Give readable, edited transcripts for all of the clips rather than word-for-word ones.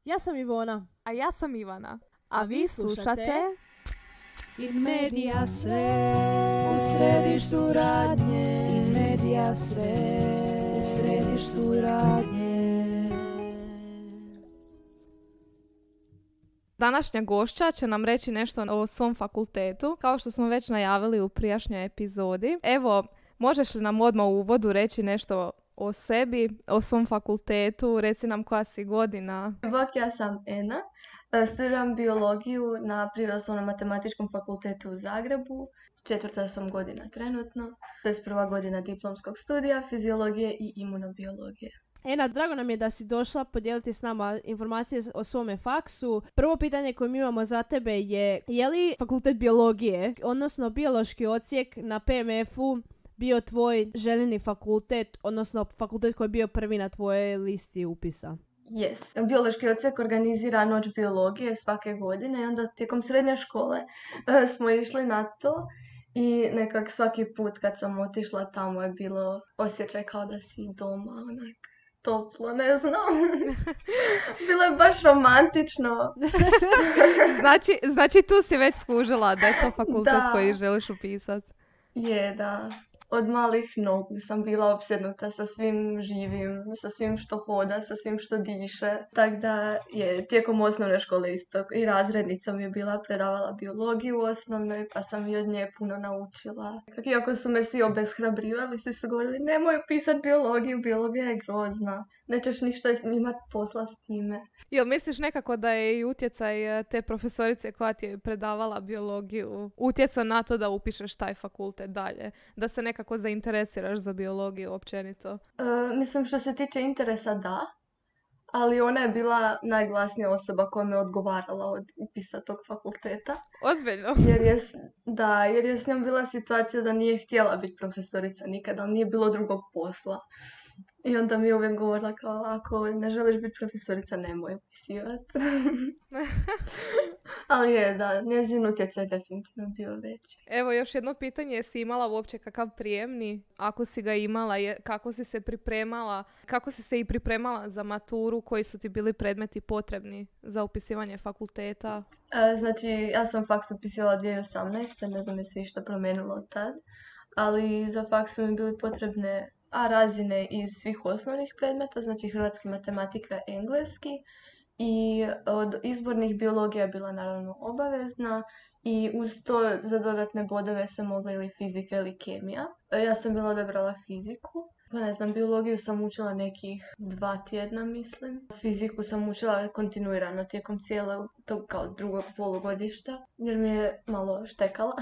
Ja sam Ivona. A ja sam Ivana. A vi slušate In medias res, u središtu radnje. In medias res, u središtu radnje. Današnja gošća će nam reći nešto o svom fakultetu, kao što smo već najavili u prijašnjoj epizodi. Evo, možeš li nam odmah u uvodu reći nešto o sebi, o svom fakultetu, reci nam koja si godina. Bok, ja sam Ena, studiram biologiju na Prirodoslovno-matematičkom fakultetu u Zagrebu. 4. sam godina trenutno, to je prva godina diplomskog studija fiziologije i imunobiologije. Ena, drago nam je da si došla podijeliti s nama informacije o svome faksu. Prvo pitanje koje mi imamo za tebe je li fakultet biologije, odnosno biološki odsjek na PMF-u, bio tvoj željeni fakultet, odnosno fakultet koji je bio prvi na tvojoj listi upisa? Yes. Biološki odsjek organizira noć biologije svake godine i onda tijekom srednje škole smo išli na to i nekak svaki put kad sam otišla tamo je bilo osjećaj kao da si doma, onak toplo, ne znam. Bilo je baš romantično. znači tu si već skužila da je to fakultet Da. koji želiš upisati. Je, da. Od malih nogu sam bila opsjednuta sa svim živim, sa svim što hoda, sa svim što diše. Tako da je tijekom osnovne škole isto i razrednica mi je bila, predavala biologiju u osnovnoj, pa sam i od nje puno naučila. Iako su me svi obeshrabrivali, svi su govorili nemoj pisati biologiju, biologija je grozna, nećeš ništa imati posla s time. Jel misliš nekako da je i utjecaj te profesorice koja ti je predavala biologiju utjecao na to da upišeš taj fakultet dalje? Da se nekako zainteresiraš za biologiju općenito? Mislim što se tiče interesa da, ali ona je bila najglasnija osoba koja me odgovarala od upisa tog fakulteta. Ozbiljno? Jer je s njom bila situacija da nije htjela biti profesorica nikada, ali nije bilo drugog posla. I onda mi je uvijek govorila kao, ako ne želiš biti profesorica, nemoj upisivati. Ali je, da, njezin utjecaj je definitivno bio veći. Evo još jedno pitanje, jesi imala uopće kakav prijemni? Ako si ga imala, kako si se pripremala? Kako si se i pripremala za maturu? Koji su ti bili predmeti potrebni za upisivanje fakulteta? Znači, ja sam faks upisivala 2018. Ne znam je se išta promijenilo od tad. Ali za faks su mi bili potrebne razine iz svih osnovnih predmeta, znači hrvatski, matematika, engleski. I od izbornih biologija je bila naravno obavezna i uz to za dodatne bodove se mogla ili fizika ili kemija. Ja sam bila odabrala fiziku. Pa ne znam, biologiju sam učila nekih 2 tjedna, mislim. Fiziku sam učila kontinuirano tijekom cijelog tog kao drugog polugodišta, jer mi je malo štekala.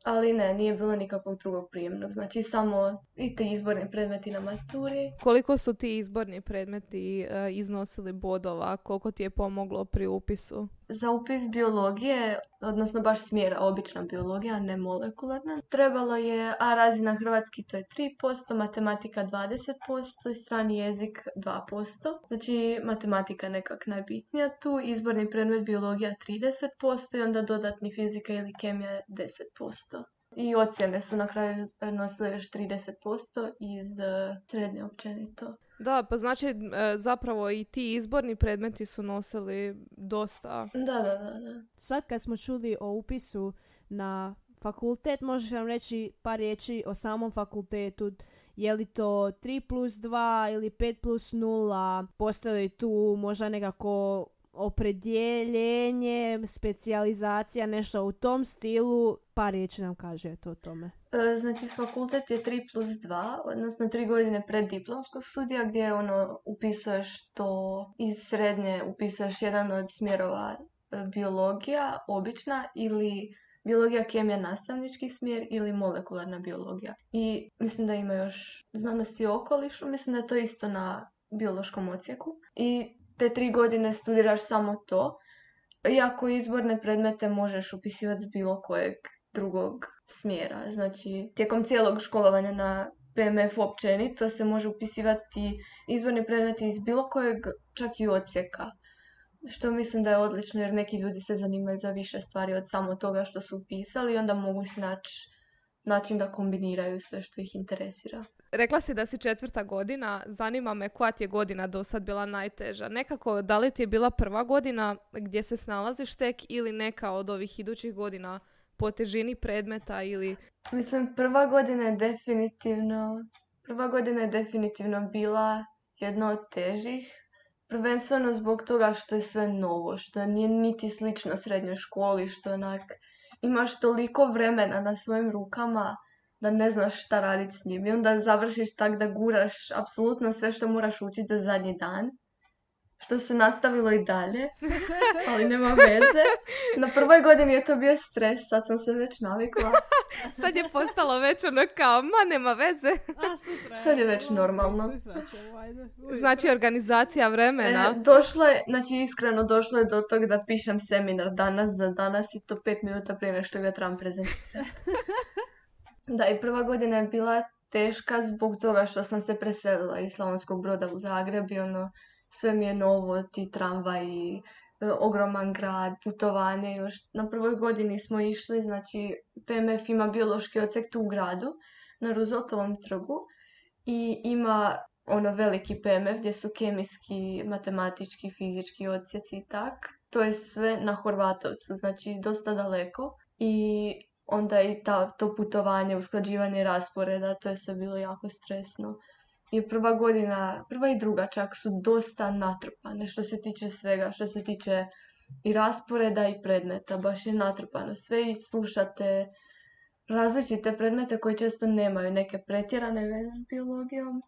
Ali ne, nije bilo nikakvog drugog prijemnog. Znači samo i ti izborni predmeti na maturi. Koliko su ti izborni predmeti iznosili bodova? Koliko ti je pomoglo pri upisu? Za upis biologije, odnosno baš smjera obična biologija, ne molekularna, trebalo je razina hrvatski, to je 3%, matematika 20% i strani jezik 2%. Znači matematika je nekak najbitnija tu, izborni predmet biologija 30% i onda dodatni fizika ili kemija 10%. I ocjene su na kraju nosile još 30% iz srednje općenito. Da, pa znači zapravo i ti izborni predmeti su nosili dosta. Da. Sad kad smo čuli o upisu na fakultet, možeš nam reći par riječi o samom fakultetu? Je li to 3+2 ili 5+0? Postoji li tu možda nekako opredjeljenje, specijalizacija, nešto u tom stilu? Par riječi nam kažete o tome. Znači, fakultet je 3+2, odnosno 3 godine preddiplomskog studija gdje upisuješ to iz srednje, upisuješ jedan od smjerova biologija, obična, ili biologija, kemija, nastavnički smjer ili molekularna biologija. I mislim da ima još znanosti o okolišu, mislim da je to isto na biološkom odsjeku. I te 3 godine studiraš samo to, iako izborne predmete možeš upisivati s bilo kojeg drugog smjera. Znači, tijekom cijelog školovanja na PMF općenito se može upisivati izborni predmeti iz bilo kojeg, čak i odsjeka. Što mislim da je odlično jer neki ljudi se zanimaju za više stvari od samo toga što su upisali i onda mogu snaći način da kombiniraju sve što ih interesira. Rekla si da si 4. godina, zanima me koja ti je godina do sad bila najteža. Nekako, da li ti je bila prva godina gdje se snalaziš tek ili neka od ovih idućih godina po težini predmeta ili... Mislim, prva godina je definitivno bila jedna od težih. Prvenstveno zbog toga što je sve novo, što nije niti slično srednjoj školi, što onak imaš toliko vremena na svojim rukama da ne znaš šta raditi s njim. I onda završiš tak da guraš apsolutno sve što moraš učiti za zadnji dan. Što se nastavilo i dalje, ali nema veze. Na prvoj godini je to bio stres, sad sam se već navikla. Sad je postalo već ono kao, ma nema veze. Sad je već normalno. Znači organizacija vremena. Iskreno došlo je do toga da pišem seminar danas i to 5 minuta prije nego što ga trebam prezentirati. Da, i prva godina je bila teška zbog toga što sam se preselila iz Slavonskog Broda u Zagreb i sve mi je novo, ti tramvaji, ogroman grad, putovanje još. Na prvoj godini smo išli, znači PMF ima biološki odsjek tu u gradu, na Rooseveltovom trgu i ima veliki PMF gdje su kemijski, matematički, fizički odsjeci i tak. To je sve na Horvatovcu, znači dosta daleko i onda i to putovanje, usklađivanje rasporeda, to je sve bilo jako stresno. I prva i druga čak su dosta natrpane što se tiče svega, što se tiče i rasporeda i predmeta, baš je natrpano sve i slušate različite predmete koji često nemaju neke pretjerane veze s biologijom.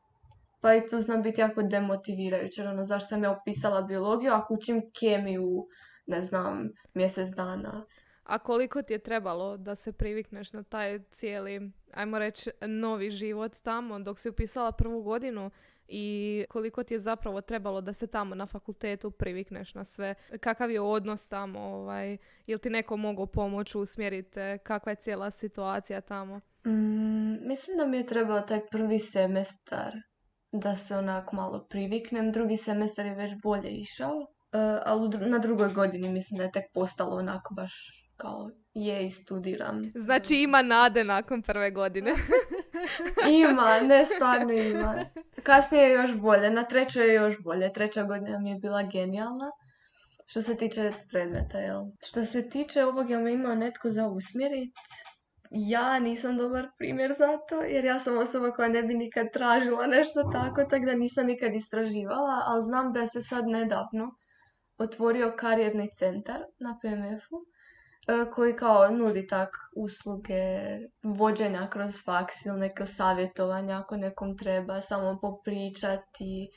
Pa i tu zna biti jako demotivirajuće, zašto sam ja upisala biologiju ako učim kemiju, ne znam, mjesec dana. A koliko ti je trebalo da se privikneš na taj cijeli, ajmo reći, novi život tamo dok si upisala prvu godinu i koliko ti je zapravo trebalo da se tamo na fakultetu privikneš na sve? Kakav je odnos tamo? Jel ti neko mogao pomoći usmjeriti? Kakva je cijela situacija tamo? Mislim da mi je trebao taj prvi semestar da se onak malo priviknem. Drugi semestar je već bolje išao, ali na drugoj godini mislim da je tek postalo onako baš kao i studiram. Znači ima nade nakon prve godine. Stvarno ima. Kasnije je još bolje, na trećoj je još bolje. Treća godina mi je bila genijalna. Što se tiče predmeta, jel? Što se tiče ovog, jel me imao netko za usmjerit, ja nisam dobar primjer za to, jer ja sam osoba koja ne bi nikad tražila nešto tako da nisam nikad istraživala, ali znam da se sad nedavno otvorio karijerni centar na PMF-u, koji kao nudi tak usluge vođenja kroz faks ili neko savjetovanje ako nekom treba samo popričati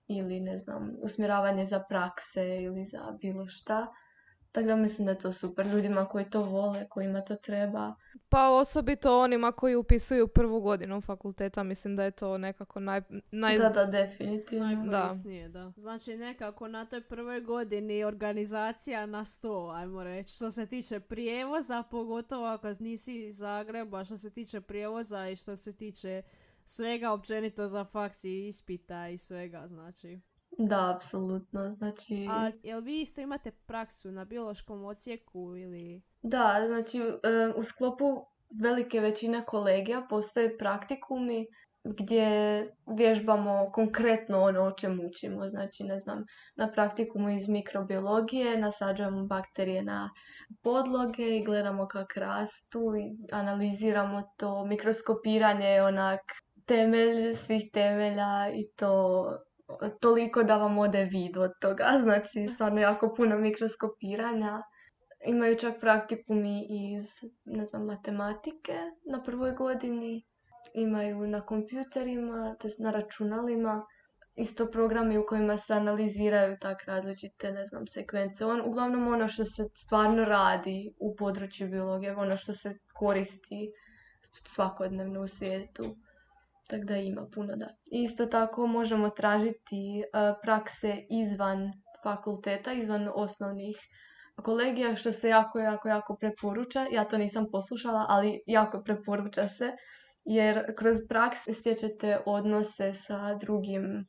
ili ne znam, usmjeravanje za prakse ili za bilo šta. Tako da mislim da je to super ljudima koji to vole, kojima to treba. Pa osobito onima koji upisuju prvu godinu fakulteta, mislim da je to nekako Da, definitivno. Najkorisnije, da. Znači nekako na toj prvoj godini organizacija na 100, ajmo reći. Što se tiče prijevoza, pogotovo ako nisi iz Zagreba, što se tiče prijevoza i što se tiče svega općenito za faks i ispita i svega, znači. Da, apsolutno, znači... A jel vi isto imate praksu na biološkom odsjeku ili... Da, znači u sklopu velike većine kolegija postoje praktikumi gdje vježbamo konkretno ono o čemu učimo. Znači, ne znam, na praktikumu iz mikrobiologije nasađujemo bakterije na podloge i gledamo kako rastu i analiziramo to. Mikroskopiranje je onak temelj svih temelja i to toliko da vam ode vid od toga. Znači, stvarno jako puno mikroskopiranja. Imaju čak praktikumi iz, ne znam, matematike na prvoj godini. Imaju na kompjuterima, na računalima. Isto programi u kojima se analiziraju tak različite, ne znam, sekvence. Uglavnom ono što se stvarno radi u području biologije, ono što se koristi svakodnevno u svijetu. Tako da ima puno, da. Isto tako možemo tražiti prakse izvan fakulteta, izvan osnovnih kolegija, što se jako preporuča. Ja to nisam poslušala, ali jako preporuča se, jer kroz prakse stječete odnose sa drugim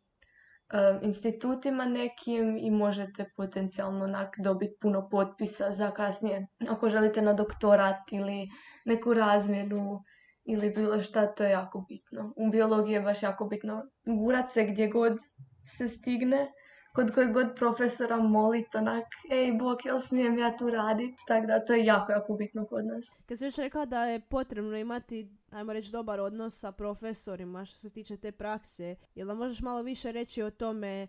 institutima nekim i možete potencijalno dobiti puno potpisa za kasnije. Ako želite na doktorat ili neku razmjenu ili bilo šta, to je jako bitno. U biologiji je baš jako bitno gurat se gdje god se stigne, kod kojeg god profesora molit onak, ej bok, jel smijem ja tu radit? Tako da to je jako, jako bitno kod nas. Kad si još rekla da je potrebno imati, ajmo reći, dobar odnos sa profesorima što se tiče te prakse, jel da možeš malo više reći o tome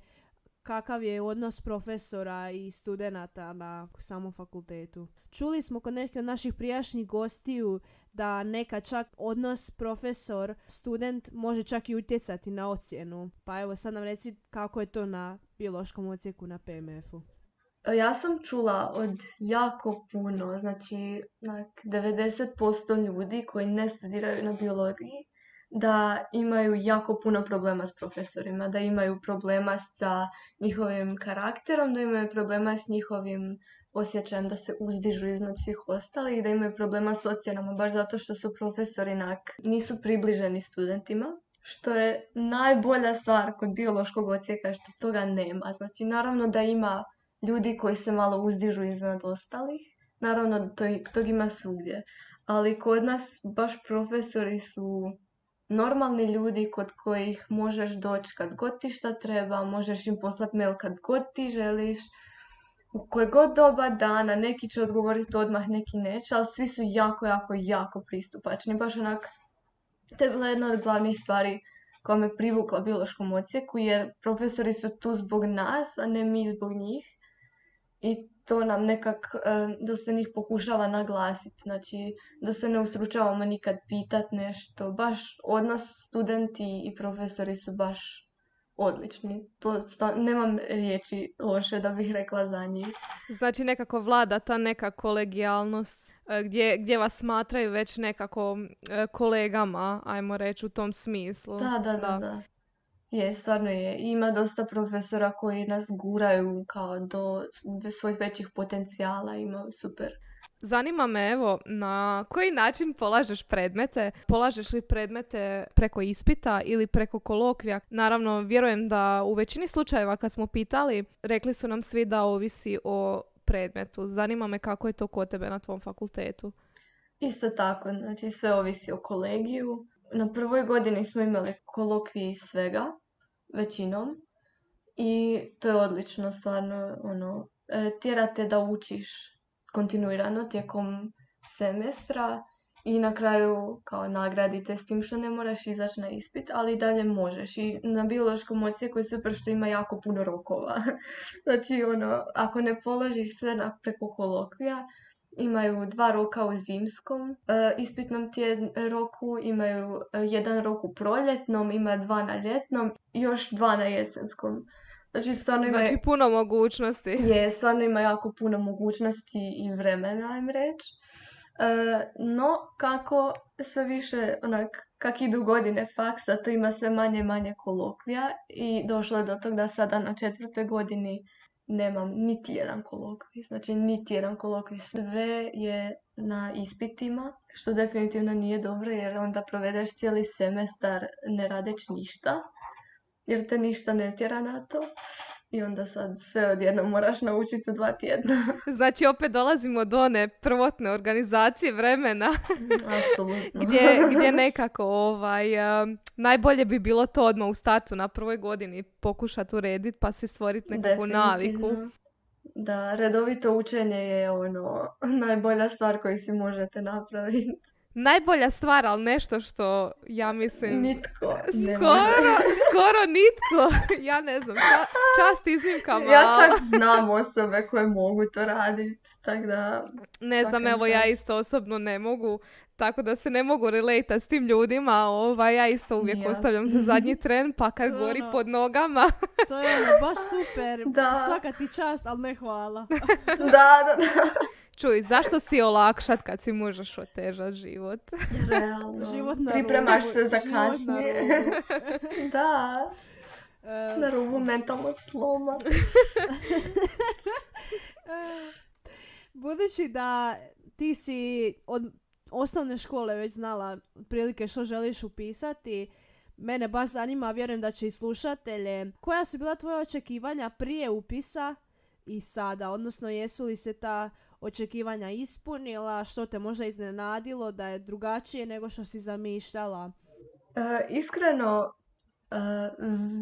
kakav je odnos profesora i studenata na samom fakultetu? Čuli smo kod nekih od naših prijašnjih gostiju da neka čak odnos profesor-student može čak i utjecati na ocjenu. Pa evo sad nam reci kako je to na biološkom odsjeku na PMF-u. Ja sam čula od jako puno, znači 90% ljudi koji ne studiraju na biologiji, da imaju jako puno problema s profesorima, da imaju problema sa njihovim karakterom, da imaju problema s njihovim osjećajem da se uzdižu iznad svih ostalih, da imaju problema s ocjenama baš zato što su profesori nisu približeni studentima, što je najbolja stvar kod biološkog odsjeka što toga nema. Znači naravno da ima ljudi koji se malo uzdižu iznad ostalih, naravno tog ima svugdje, ali kod nas baš profesori su normalni ljudi kod kojih možeš doći kad god ti šta treba, možeš im poslati mail kad god ti želiš, u koje god doba dana, neki će odgovoriti odmah, neki neće, ali svi su jako, jako, jako pristupačni. Baš onak, to je bila jedna od glavnih stvari koja me privukla biološkom odsjeku, jer profesori su tu zbog nas, a ne mi zbog njih. I to nam nekak dosta njih pokušava naglasiti, znači da se ne ustručavamo nikad pitat nešto. Baš odnos studenti i profesori su baš odlični. Nemam riječi loše da bih rekla za njih. Znači nekako vlada ta neka kolegijalnost gdje vas smatraju već nekako kolegama, ajmo reći u tom smislu. Da. Je, stvarno je. Ima dosta profesora koji nas guraju kao do svojih većih potencijala. Ima super. Zanima me, evo, na koji način polažeš predmete? Polažeš li predmete preko ispita ili preko kolokvija? Naravno, vjerujem da u većini slučajeva kad smo pitali, rekli su nam svi da ovisi o predmetu. Zanima me kako je to kod tebe na tvom fakultetu. Isto tako, znači sve ovisi o kolegiju. Na prvoj godini smo imali kolokvije iz svega, većinom. I to je odlično, stvarno, tjerate da učiš kontinuirano tijekom semestra i na kraju kao nagradite s tim što ne moraš izaći na ispit, ali i dalje možeš. I na biološkom odsjeku je super što ima jako puno rokova. Znači, ako ne položiš sve preko kolokvija, imaju 2 roka u zimskom ispitnom roku, imaju 1 rok u proljetnom, ima 2 na ljetnom i još 2 na jesenskom. Znači, znači puno mogućnosti. Je, stvarno ima jako puno mogućnosti i vremena, ajmo reći. No, kako sve više, kak idu godine faksa, to ima sve manje i manje kolokvija i došlo je do toga da sada na 4. godini nemam niti jedan kolokvij. Znači, niti jedan kolokvij. Sve je na ispitima, što definitivno nije dobro jer onda provedeš cijeli semestar ne radeći ništa, jer te ništa ne tjera na to. I onda sad sve odjednom moraš naučiti u 2 tjedna. Znači opet dolazimo do one prvotne organizacije vremena. Apsolutno. gdje nekako najbolje bi bilo to odmah u startu na prvoj godini pokušati urediti pa si stvoriti nekakvu naviku. Da, redovito učenje je najbolja stvar koju si možete napraviti. Najbolja stvar, ali nešto što ja mislim... Nitko. Skoro nitko. Ja ne znam, čast iznimkama. Ja čak znam osobe koje mogu to raditi, tako da... Ne znam, evo ja isto osobno ne mogu, tako da se ne mogu relateati s tim ljudima. Ja isto uvijek ostavljam za zadnji tren, pa kad gori pod nogama... To je baš super. Da. Svaka ti čast, ali ne hvala. Da. Čuj, zašto si olakšat kad si možeš otežat život? Realno. Život na Pripremaš rubu, se za život kasnije. na Da. Na rubu mentalnog sloma. Budući da ti si od osnovne škole već znala otprilike što želiš upisati, mene baš zanima, vjerujem da će i slušatelje, koja su bila tvoja očekivanja prije upisa i sada? Odnosno, jesu li se ta očekivanja ispunila? Što te možda iznenadilo da je drugačije nego što si zamišljala? Iskreno,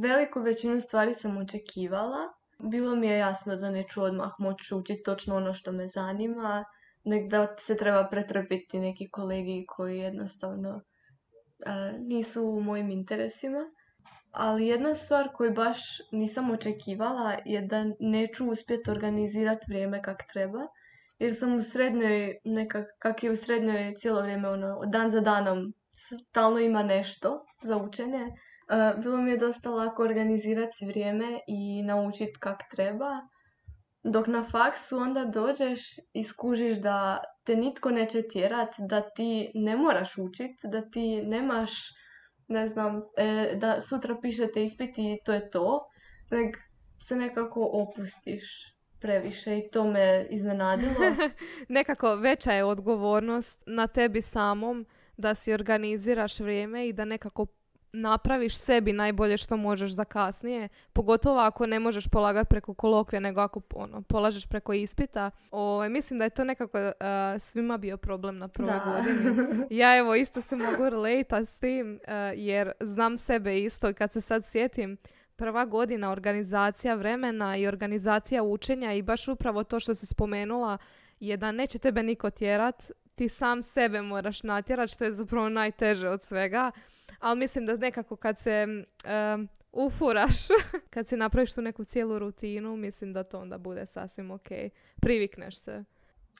veliku većinu stvari sam očekivala. Bilo mi je jasno da neću odmah moći učiti točno ono što me zanima, nek da se treba pretrpiti neki kolegi koji jednostavno nisu u mojim interesima. Ali jedna stvar koju baš nisam očekivala je da neću uspjeti organizirati vrijeme kak treba. Jer sam u srednjoj, kak je u srednjoj cijelo vrijeme, dan za danom, stalno ima nešto za učenje. Bilo mi je dosta lako organizirati vrijeme i naučiti kak treba. Dok na faksu onda dođeš i skužiš da te nitko neće tjerat, da ti ne moraš učiti, da ti nemaš, ne znam, da sutra pišete ispit i to je to. Nek se nekako opustiš previše i to me iznenadilo. Nekako veća je odgovornost na tebi samom da si organiziraš vrijeme i da nekako napraviš sebi najbolje što možeš za kasnije, pogotovo ako ne možeš polagati preko kolokvija, nego ako polažeš preko ispita. Mislim da je to nekako svima bio problem na prvoj godini. Ja evo isto se mogu relate s tim, jer znam sebe isto i kad se sad sjetim, prva godina organizacija vremena i organizacija učenja i baš upravo to što si spomenula je da neće tebe niko tjerat, ti sam sebe moraš natjerat, što je zapravo najteže od svega. Ali mislim da nekako kad se ufuraš, kad si napraviš tu neku cijelu rutinu, mislim da to onda bude sasvim ok. Privikneš se.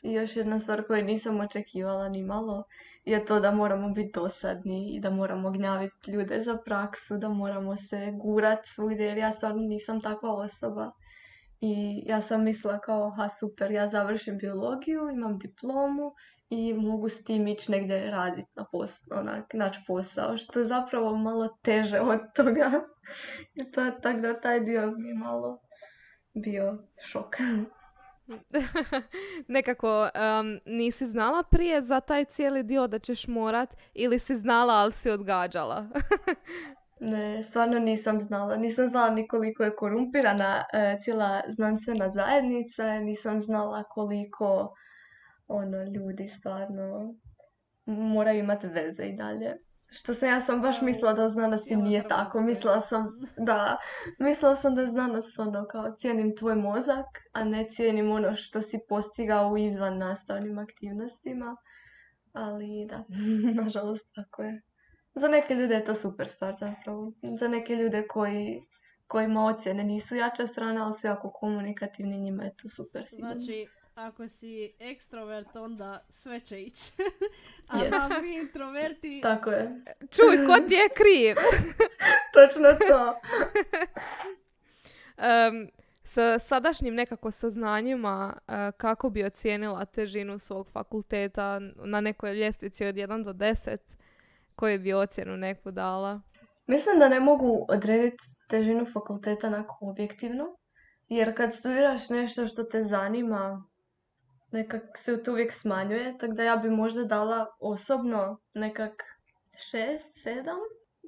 I još jedna stvar koju nisam očekivala ni malo je to da moramo biti dosadni i da moramo gnjaviti ljude za praksu, da moramo se gurat svugdje, jer ja stvarno nisam takva osoba. I ja sam mislila kao, super, ja završim biologiju, imam diplomu i mogu s tim ići negdje raditi naći posao, što je zapravo malo teže od toga. I to je tako da taj dio mi malo bio šok. Nekako nisi znala prije za taj cijeli dio da ćeš morat ili si znala, ali si odgađala? Ne, stvarno nisam znala. Nisam znala ni koliko je korumpirana cijela znanstvena zajednica. Nisam znala koliko ljudi stvarno moraju imati veze i dalje. Ja sam baš mislila da znanost nije tako. Mislila sam da je znanost kao cijenim tvoj mozak, a ne cijenim ono što si postigao u izvan nastavnim aktivnostima. Ali da, nažalost tako je. Za neke ljude je to super stvar zapravo. Za neke ljude kojima ocjene nisu jača strana, ali su jako komunikativni, njima je to super sigurno. Znači, ako si ekstrovert, onda sve će ići. A Yes. mi introverti... Tako je. Čuj, ko ti je kriv? Točno to. Sa sadašnjim nekako saznanjima, kako bi ocijenila težinu svog fakulteta na nekoj ljestvici od 1 do 10, koju bi ocjenu neku dala? Mislim da ne mogu odrediti težinu fakulteta onako objektivno, jer kad studiraš nešto što te zanima, nekak se to uvijek smanjuje, tako da ja bi možda dala osobno nekak 6, 7,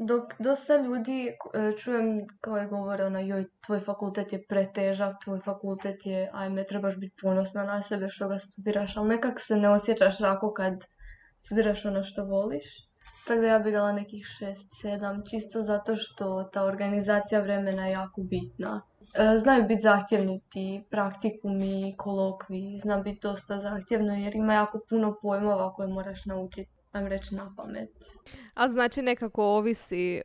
dok dosta ljudi čujem koji govore joj, tvoj fakultet je pretežak, tvoj fakultet je, ajme, trebaš biti ponosna na sebe što ga studiraš, ali nekak se ne osjećaš tako kad studiraš ono što voliš. Tako da ja bi dala nekih 6, 7, čisto zato što ta organizacija vremena je jako bitna. Znaju biti zahtjevni ti praktikumi, kolokvi, zna biti dosta zahtjevno jer ima jako puno pojmova koje moraš naučiti, ajmo reći, na pamet. A znači nekako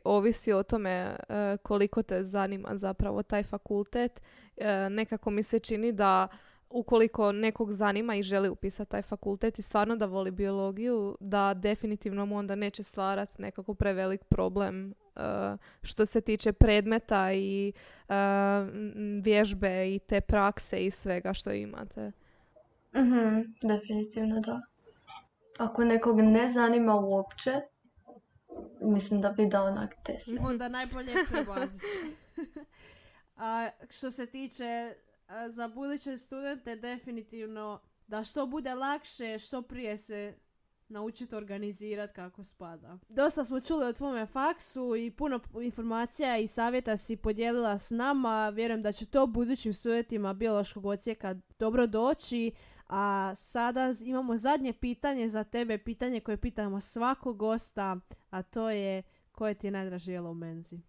ovisi o tome koliko te zanima zapravo taj fakultet. Nekako mi se čini da ukoliko nekog zanima i želi upisati taj fakultet i stvarno da voli biologiju, da definitivno mu onda neće stvarati nekako prevelik problem što se tiče predmeta i vježbe i te prakse i svega što imate. Definitivno da. Ako nekog ne zanima uopće, mislim da bi dao onak 10. Onda najbolje prebazi se. A što se tiče za buduće studente, definitivno da što bude lakše, što prije se naučiti organizirati kako spada. Dosta smo čuli o tvome faksu i puno informacija i savjeta si podijelila s nama. Vjerujem da će to budućim studentima biološkog odsjeka dobro doći. A sada imamo zadnje pitanje za tebe, pitanje koje pitamo svakog gosta, a to je koje ti je najdraže jelo u menzi?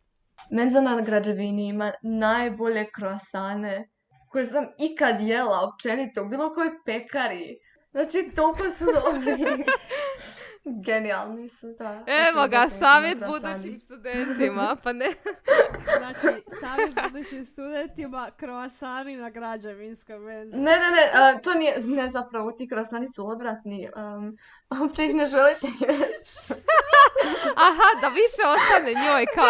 Menza na građevini ima najbolje kroasane koje sam ikad jela općenito u bilo kojoj pekari. Znači, toliko su dobri. Genijalni su, da. Evo ga, Definitivno savjet kroasani. budućim studentima, pa ne. Znači, savjet budućim studentima, kroasani na građevinskoj menzi. Ne, to nije, ne zapravo, ti kroasani su odvratni. Uopće ih ne želite jesti. Aha, da više ostane njoj, kao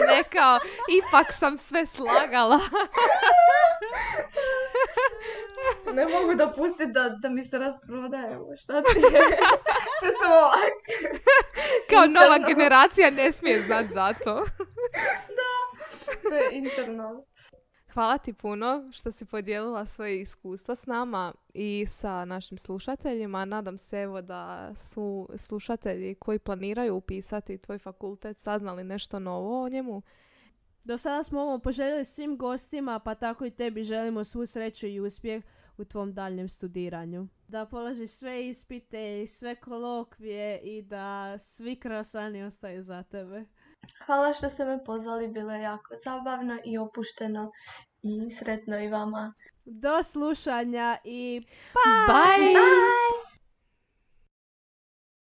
ne, kao, ipak sam sve slagala. Ne mogu dopustiti da mi se rasprodaje. Šta ti je? To je samo ovak. Kao nova Interno. generacija ne smije znat za to. To je interno. Hvala ti puno što si podijelila svoje iskustva s nama i sa našim slušateljima. Nadam se evo da su slušatelji koji planiraju upisati tvoj fakultet saznali nešto novo o njemu. Do sada smo ovo poželjeli svim gostima, pa tako i tebi želimo svu sreću i uspjeh u tvom daljnjem studiranju. Da položiš sve ispite i sve kolokvije i da svi kroasani ostaju za tebe. Hvala što ste me pozvali, bilo je jako zabavno i opušteno i sretno i vama. Do slušanja i Bye! Bye!